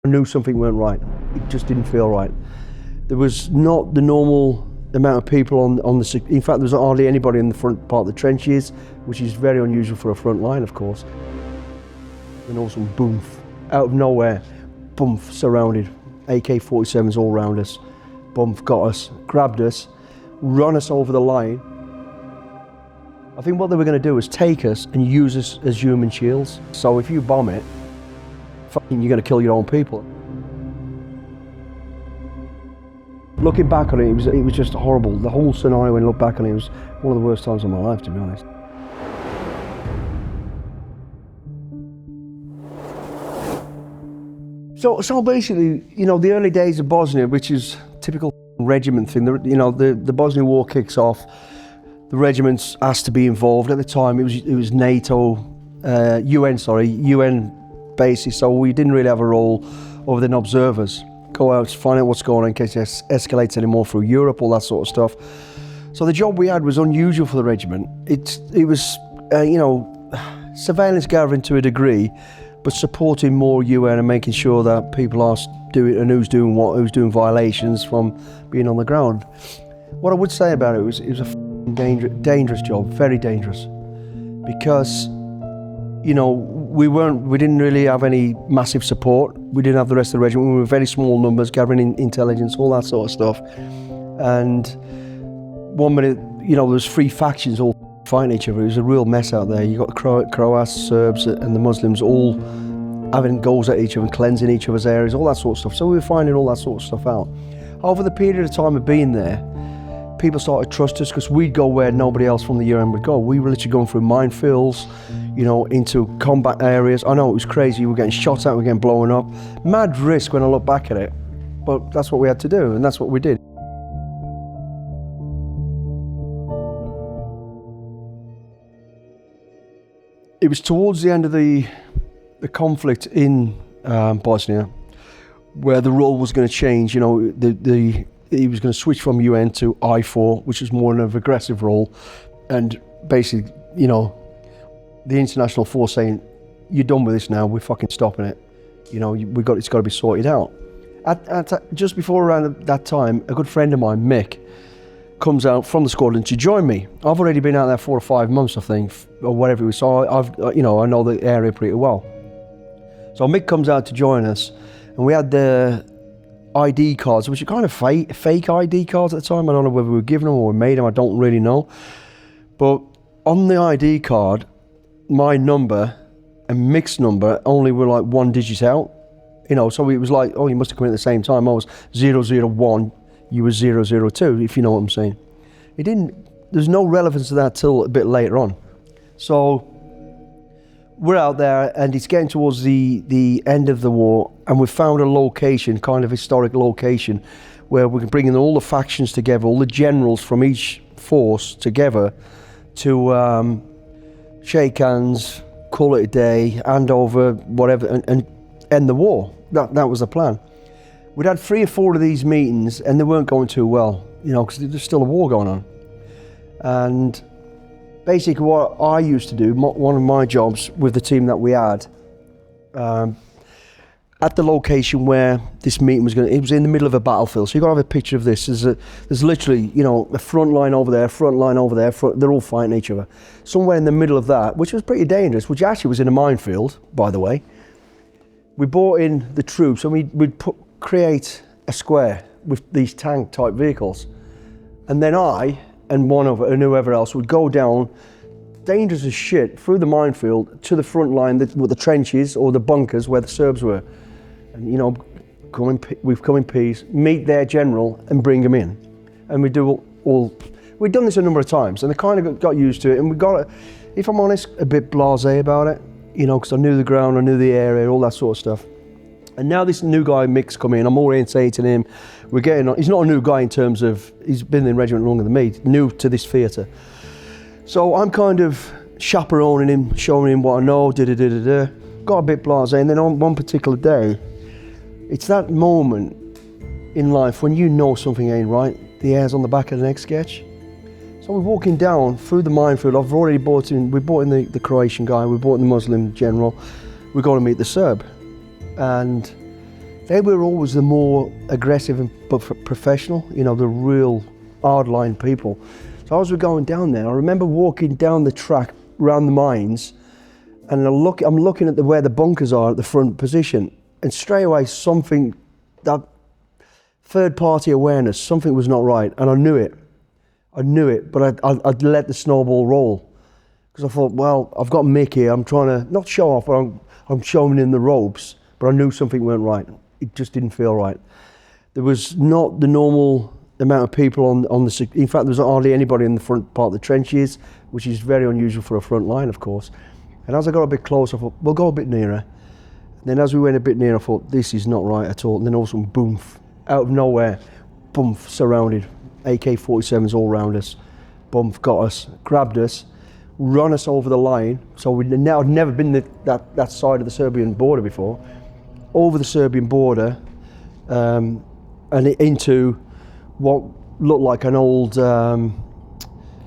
I knew something weren't right. It just didn't feel right. There was not the normal amount of people on the, in fact there was hardly anybody in the front part of the trenches, which is very unusual for a front line, of course. And all of a sudden, boom, out of nowhere, boom, surrounded. AK-47s all around us. Boom, got us, grabbed us, run us over the line. I think what they were going to do is take us and use us as human shields. So if you bomb it, fucking you're going to kill your own people. Looking back on it, it was just horrible. The whole scenario, when I look back on it, was one of the worst times of my life, to be honest. So basically, you know, the early days of Bosnia, which is typical regiment thing, you know, the Bosnia War kicks off. The regiments asked to be involved. At the time, it was NATO, UN basis. So we didn't really have a role other than observers. Go out, find out what's going on in case it escalates anymore through Europe, all that sort of stuff. So the job we had was unusual for the regiment. It was, you know, surveillance gathering to a degree, but supporting more UN and making sure that people are doing, and who's doing what, who's doing violations from being on the ground. What I would say about it was a dangerous job, very dangerous, because, you know, we didn't really have any massive support. We didn't have the rest of the regiment. We were very small numbers, gathering intelligence, all that sort of stuff. And one minute, you know, there was three factions all fighting each other. It was a real mess out there. You got the Croats, Serbs, and the Muslims all having goals at each other, and cleansing each other's areas, all that sort of stuff. So we were finding all that sort of stuff out. Over the period of time of being there, people started to trust us because we'd go where nobody else from the UN would go. We were literally going through minefields, you know, into combat areas. I know it was crazy. We were getting shot at, we were getting blown up. Mad risk when I look back at it, but that's what we had to do, and that's what we did. It was towards the end of the conflict in Bosnia where the role was going to change. You know, he was going to switch from UN to I4, which is more of an aggressive role, and basically, you know, the international force saying, "You're done with this now. We're fucking stopping it. You know, it's got to be sorted out." Just before around that time, a good friend of mine, Mick, comes out from the squadron to join me. I've already been out there 4 or 5 months, I think, or whatever it was. So I know the area pretty well. So Mick comes out to join us, and we had the ID cards, which are kind of fake ID cards at the time. I don't know whether we were given them or we made them. I don't really know. But on the ID card, my number and Mick's number only were like 1 digit out. You know, so it was like, oh, you must have come in at the same time. I was 001. You were 002, if you know what I'm saying. There's no relevance to that till a bit later on. So we're out there and it's getting towards the end of the war, and we've found a location, kind of historic location, where we can bring in all the factions together, all the generals from each force together to shake hands, call it a day, hand over whatever, and end the war. That was the plan. We'd had 3 or 4 of these meetings and they weren't going too well, you know, because there's still a war going on. And basically what I used to do, one of my jobs with the team that we had, at the location where this meeting was it was in the middle of a battlefield. So you've got to have a picture of this. There's literally, you know, a front line over there, they're all fighting each other. Somewhere in the middle of that, which was pretty dangerous, which actually was in a minefield, by the way, we brought in the troops and we'd create a square with these tank type vehicles, and then I and whoever else would go down, dangerous as shit, through the minefield to the front line, with the trenches or the bunkers where the Serbs were, and, you know, we've come in peace, meet their general and bring them in, and we'd done this a number of times, and they kind of got used to it, and we got, if I'm honest, a bit blasé about it, you know, because I knew the ground, I knew the area, all that sort of stuff. And now this new guy, Mick's come in, I'm orientating him, we're getting on. He's not a new guy in terms of, he's been in the regiment longer than me, new to this theatre. So I'm kind of chaperoning him, showing him what I know, got a bit blasé, and then on one particular day, it's that moment in life when you know something ain't right, the hair's on the back of the neck sketch. So we're walking down through the minefield. We brought in the Croatian guy, we brought in the Muslim general, we're going to meet the Serb. And They were always the more aggressive and but professional, you know, the real hardline people. So as we're going down there, I remember walking down the track around the mines, and I'm looking at where the bunkers are at the front position, and straight away something, that third-party awareness, something was not right, and I knew it, but I'd let the snowball roll, because I thought, well, I've got Mick here, I'm trying to, not show off, but I'm showing him the ropes, but I knew something weren't right. It just didn't feel right. There was not the normal amount of people on the, in fact, there was hardly anybody in the front part of the trenches, which is very unusual for a front line, of course. And as I got a bit closer, I thought, we'll go a bit nearer. And then as we went a bit nearer, I thought, this is not right at all. And then all of a sudden, boom, out of nowhere, boom, surrounded. AK-47s all around us. Boom, got us, grabbed us, run us over the line. So I'd never been that side of the Serbian border before. Over the Serbian border, and into what looked like an old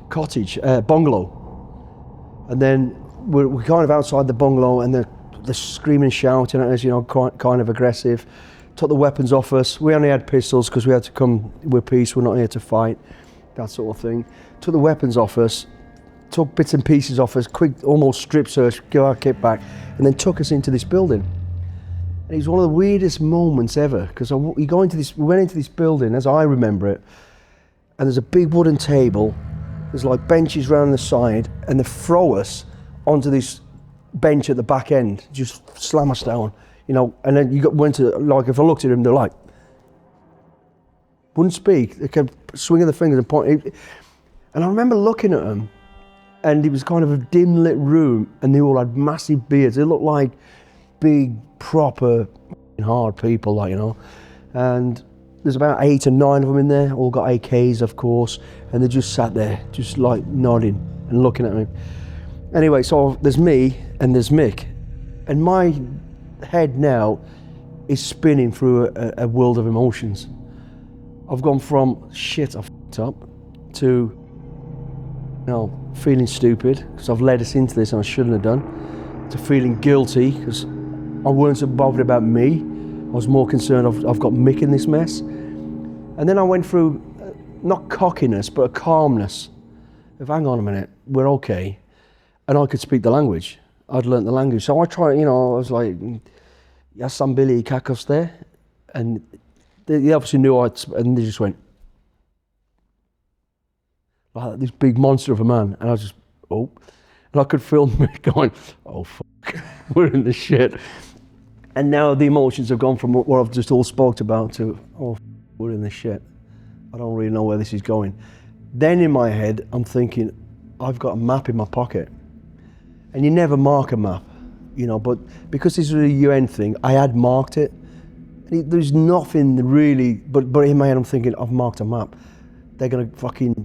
cottage, bungalow. And then we're kind of outside the bungalow, and they're screaming and shouting at us, you know, kind of aggressive. Took the weapons off us. We only had pistols because we had to come with peace, we're not here to fight, that sort of thing. Took the weapons off us, took bits and pieces off us, quick, almost strip search, give our kit back, and then took us into this building. And it was one of the weirdest moments ever, because we went into this building, as I remember it, and there's a big wooden table, there's like benches round the side, and they throw us onto this bench at the back end, just slam us down, you know, and then went to, like, if I looked at them, they're like, wouldn't speak, they kept swinging their fingers and pointing. And I remember looking at them, and it was kind of a dim lit room, and they all had massive beards. They looked like big, proper, hard people, like, you know. And there's about 8 or 9 of them in there, all got AKs, of course, and they just sat there, just like nodding and looking at me. Anyway, so there's me and there's Mick, and my head now is spinning through a world of emotions. I've gone from shit, I fucked up, to, you know, feeling stupid because I've led us into this and I shouldn't have done, to feeling guilty because I weren't so bothered about me. I was more concerned I've got Mick in this mess. And then I went through, not cockiness, but a calmness of, hang on a minute, we're okay. And I could speak the language. I'd learnt the language. So I tried, you know, I was like, Yasan Billy Kakos there. And they obviously knew and they just went, like this big monster of a man. And I was just, oh. And I could feel me going, oh fuck, we're in the shit. And now the emotions have gone from what I've just all spoke about to, oh, we're in the shit. I don't really know where this is going. Then in my head, I'm thinking, I've got a map in my pocket. And you never mark a map, you know, but because this was a UN thing, I had marked it. There's nothing really, but in my head I'm thinking, I've marked a map. They're gonna fucking,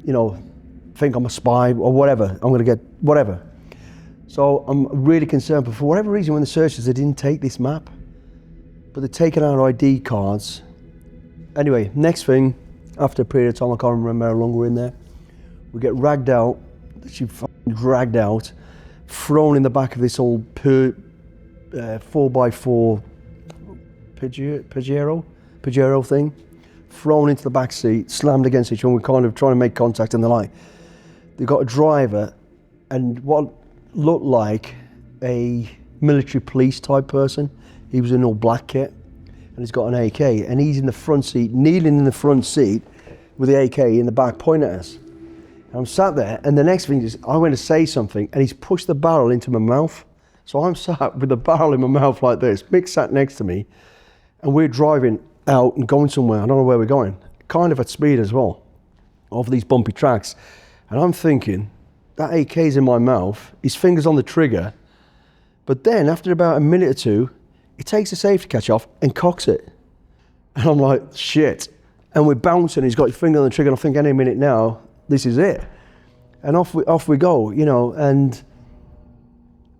you know, think I'm a spy or whatever. I'm gonna get whatever. So I'm really concerned, but for whatever reason, when the searchers, they didn't take this map, but they're taking our ID cards. Anyway, next thing, after a period of time, I can't remember how long we're in there, we get ragged out, she fucking dragged out, thrown in the back of this old 4x4 Pajero thing, thrown into the back seat, slammed against each other, we're kind of trying to make contact and the like. They've got a driver and what looked like a military police type person. He was in all black kit and he's got an AK and he's in the front seat, kneeling in the front seat with the AK in the back pointing at us. And I'm sat there and the next thing is I went to say something and he's pushed the barrel into my mouth. So I'm sat with the barrel in my mouth like this. Mick sat next to me and we're driving out and going somewhere. I don't know where we're going. Kind of at speed as well, over these bumpy tracks. And I'm thinking, that AK's in my mouth, his finger's on the trigger, but then after about a minute or two, he takes the safety catch off and cocks it. And I'm like, shit. And we're bouncing, he's got his finger on the trigger, and I think any minute now, this is it. And off we go, you know, and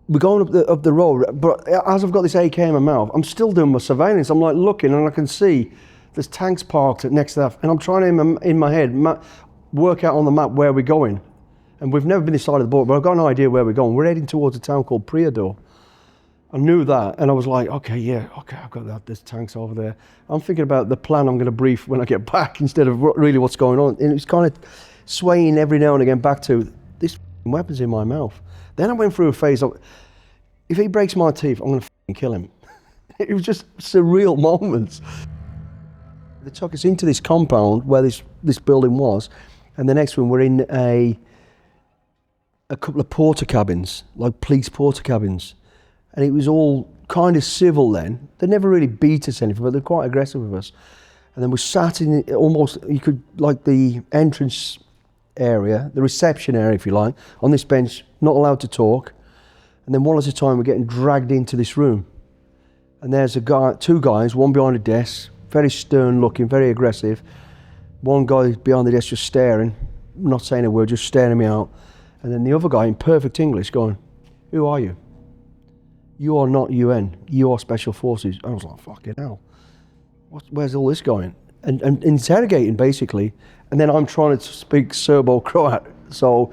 we're going up the road, but as I've got this AK in my mouth, I'm still doing my surveillance. I'm like looking and I can see there's tanks parked next to that, and I'm trying to, in my head, work out on the map where we're going. And we've never been this side of the border, but I've got an idea where we're going. We're heading towards a town called Prijedor. I knew that, and I was like, okay, yeah, okay, I've got that. There's tanks over there. I'm thinking about the plan I'm going to brief when I get back instead of really what's going on. And it was kind of swaying every now and again back to this weapon's in my mouth. Then I went through a phase of, if he breaks my teeth, I'm going to kill him. It was just surreal moments. They took us into this compound where this building was, and the next one we're in a couple of porter cabins, like police porter cabins. And it was all kind of civil then. They never really beat us anything, but they're quite aggressive with us. And then we sat in almost, you could, like the entrance area, the reception area if you like, on this bench, not allowed to talk. And then one at a time we're getting dragged into this room. And there's two guys, one behind a desk, very stern looking, very aggressive. One guy behind the desk just staring, not saying a word, just staring me out. And then the other guy in perfect English going, "Who are you? You are not UN, you are Special Forces." I was like, fucking hell, where's all this going? And interrogating basically, and then I'm trying to speak Serbo-Croat. So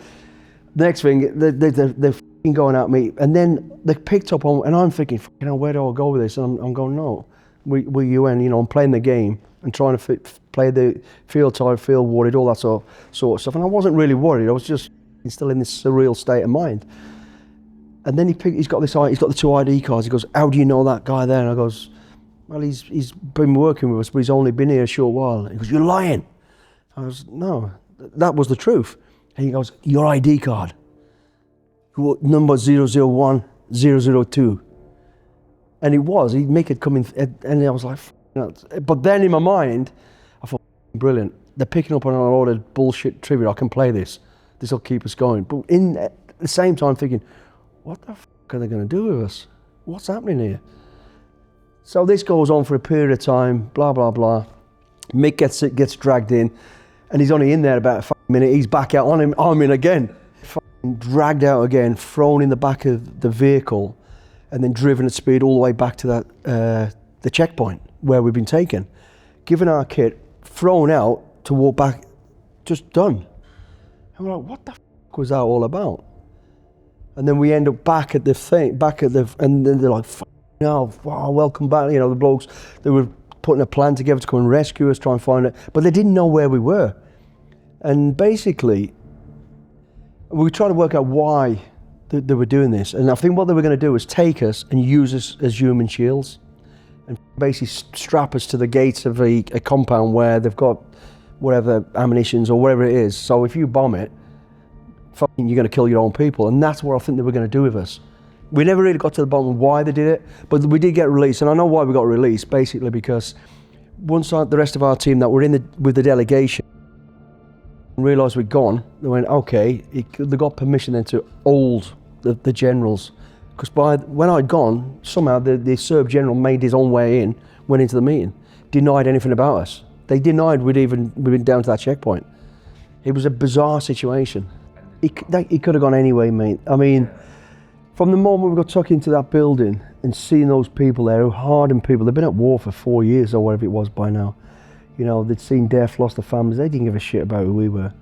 next thing, they're fucking going at me, and then they picked up on, and I'm thinking, fucking hell, where do I go with this? And I'm going, no, we're UN, you know, I'm playing the game and trying to play the feel tired, feel worried, all that sort of stuff. And I wasn't really worried, I was just still in this surreal state of mind. And then he's got the two ID cards. He goes, "How do you know that guy there?" And I goes, "Well, he's been working with us, but he's only been here a short while." He goes, "You're lying." I was, "No, that was the truth." And he goes, "Your ID card, number 001002. And it was, he'd make it come in, and I was like, but then in my mind, I thought, brilliant. They're picking up on a lot of bullshit trivia. I can play this. This will keep us going. But at the same time thinking, what the fuck are they going to do with us? What's happening here? So this goes on for a period of time, blah, blah, blah. Mick gets dragged in, and he's only in there about a minute. He's back out on him. I'm in again. Dragged out again, thrown in the back of the vehicle, and then driven at speed all the way back to that the checkpoint where we've been taken. Given our kit, thrown out to walk back, just done. And we're like, what the fuck was that all about? And then we end up back at the thing, and then they're like, no, wow, welcome back. You know, the blokes, they were putting a plan together to come and rescue us, try and find it, but they didn't know where we were. And basically, we were trying to work out why they were doing this. And I think what they were going to do was take us and use us as human shields and basically strap us to the gates of a compound where they've got whatever ammunitions or whatever it is. So if you bomb it, you're going to kill your own people. And that's what I think they were going to do with us. We never really got to the bottom of why they did it, but we did get released. And I know why we got released, basically because once the rest of our team that were with the delegation realised we'd gone, they went, okay, they got permission then to hold the generals. Because when I'd gone, somehow the Serb general made his own way in, went into the meeting, denied anything about us. They denied we'd been down to that checkpoint. It was a bizarre situation. He could have gone anyway, mate. I mean, from the moment we got tucked into that building and seeing those people there, who hardened people, they've been at war for 4 years or whatever it was by now. You know, they'd seen death, lost their families, they didn't give a shit about who we were.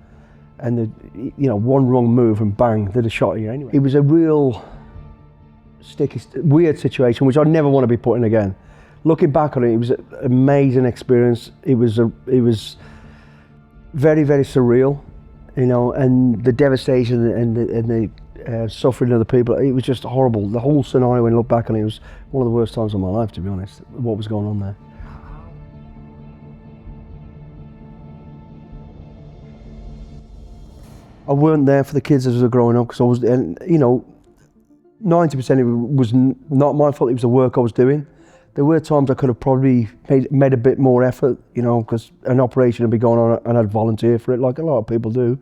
And, you know, one wrong move and bang, they'd have shot you anyway. It was a real sticky, weird situation, which I'd never want to be put in again. Looking back on it, it was an amazing experience. It was very, very surreal, you know, and the devastation and the suffering of the people, it was just horrible. The whole scenario, when I look back on it, was one of the worst times of my life, to be honest, what was going on there. I weren't there for the kids as they were growing up because I was, and you know, 90% it was not my fault, it was the work I was doing. There were times I could have probably made a bit more effort, you know, because an operation would be going on and I'd volunteer for it like a lot of people do.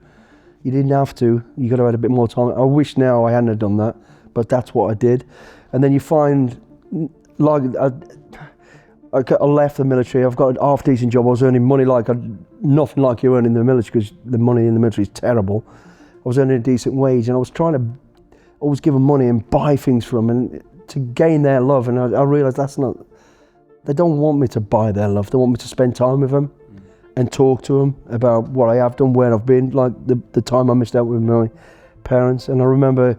You didn't have to, you could have had a bit more time. I wish now I hadn't have done that, but that's what I did. And then you find, like, I left the military, I've got a half decent job, I was earning money like nothing like you earn in the military because the money in the military is terrible. I was earning a decent wage and I was trying to always give them money and buy things from them and to gain their love, and I realised that's not, they don't want me to buy their love, they want me to spend time with them and talk to them about what I have done, where I've been, like the time I missed out with my parents. And I remember,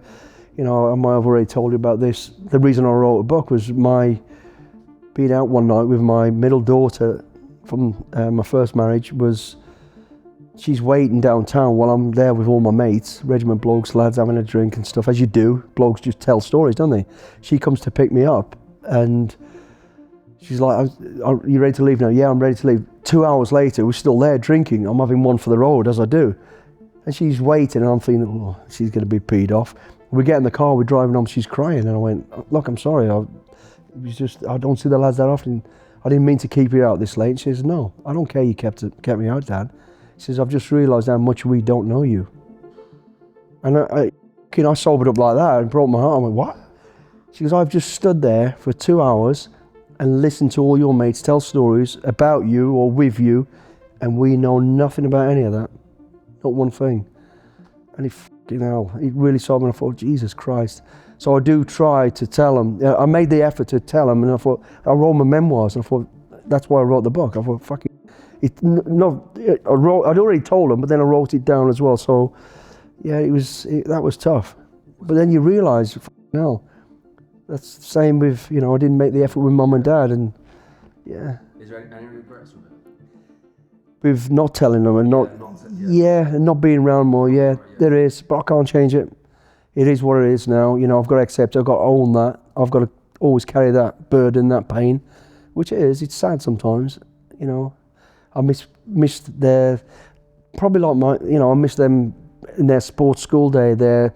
You know, I've already told you about this. The reason I wrote a book was my being out one night with my middle daughter from my first marriage. She's waiting downtown while I'm there with all my mates, regiment blokes, lads having a drink and stuff, as you do. Blokes just tell stories, don't they? She comes to pick me up and she's like, are you ready to leave now? Yeah, I'm ready to leave. 2 hours later, we're still there drinking. I'm having one for the road, as I do. And she's waiting and I'm thinking, oh, she's going to be peed off. We get in the car, we're driving home, she's crying. And I went, look, I'm sorry. I don't see the lads that often. I didn't mean to keep you out this late. And she says, no, I don't care you kept me out, Dad. She says, I've just realised how much we don't know you. And I sobered up like that and broke my heart. I went, what? She goes, I've just stood there for 2 hours and listened to all your mates tell stories about you or with you, and we know nothing about any of that. Not one thing. And it really sobbed me, and I thought, Jesus Christ. So I do try to tell them. I made the effort to tell them, and I thought, I wrote my memoirs, and I thought, that's why I wrote the book. I thought, fuck it. I'd already told them, but then I wrote it down as well. So, yeah, that was tough. But then you realise, no, that's the same with, you know, I didn't make the effort with Mum and Dad, and yeah. Is there any regrets with it? With not telling them and and not being around more. Yeah, there is, but I can't change it. It is what it is now. You know, I've got to accept it. I've got to own that. I've got to always carry that burden, that pain, which it is. It's sad sometimes. You know, I missed their, probably like I missed them in their sports school day, their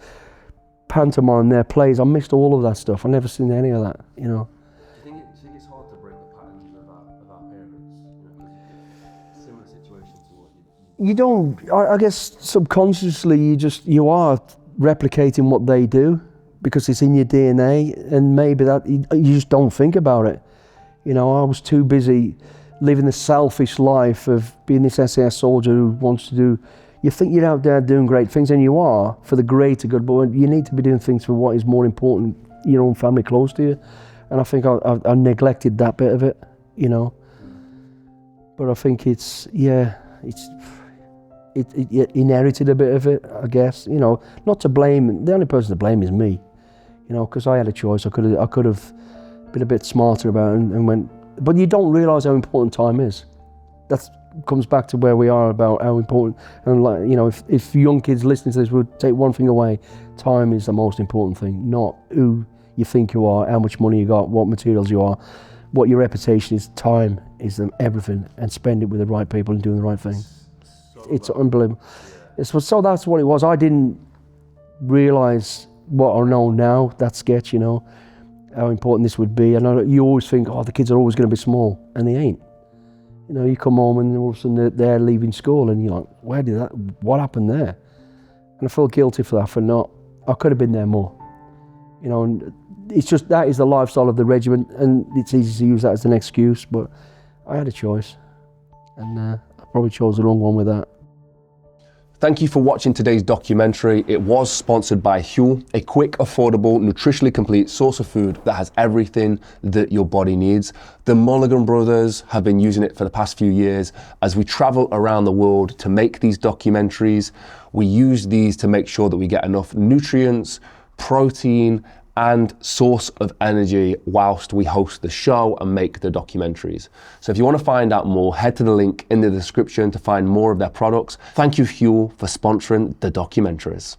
pantomime, their plays. I missed all of that stuff. I never seen any of that. You know. Do you think it's hard to break the patterns of our parents? You know, similar situation to what you don't. I guess subconsciously you are replicating what they do because it's in your DNA, and maybe that you just don't think about it. You know, I was too busy living the selfish life of being this SAS soldier who wants to do. You think you're out there doing great things, and you are for the greater good, but you need to be doing things for what is more important, your own family close to you. And I think I neglected that bit of it, you know. But I think it inherited a bit of it, I guess. You know, not to blame. The only person to blame is me, you know, because I had a choice. I could have been a bit smarter about it and went. But you don't realise how important time is. That comes back to where we are about how important. And like, you know, if young kids listening to this would take one thing away, time is the most important thing. Not who you think you are, how much money you got, what materials you are, what your reputation is. Time is everything, and spend it with the right people and doing the right thing. It's unbelievable. Yeah. So that's what it was. I didn't realise what I know now, that sketch, you know, how important this would be. And you always think, oh, the kids are always going to be small, and they ain't. You know, you come home and all of a sudden they're leaving school, and you're like, what happened there? And I feel guilty for that, I could have been there more. You know, and it's just, that is the lifestyle of the regiment, and it's easy to use that as an excuse, but I had a choice, and I probably chose the wrong one with that. Thank you for watching today's documentary. It was sponsored by Huel, a quick, affordable, nutritionally complete source of food that has everything that your body needs. The Mulligan brothers have been using it for the past few years. As we travel around the world to make these documentaries, we use these to make sure that we get enough nutrients, protein, and source of energy whilst we host the show and make the documentaries. So if you want to find out more, head to the link in the description to find more of their products. Thank you, Huel, for sponsoring the documentaries.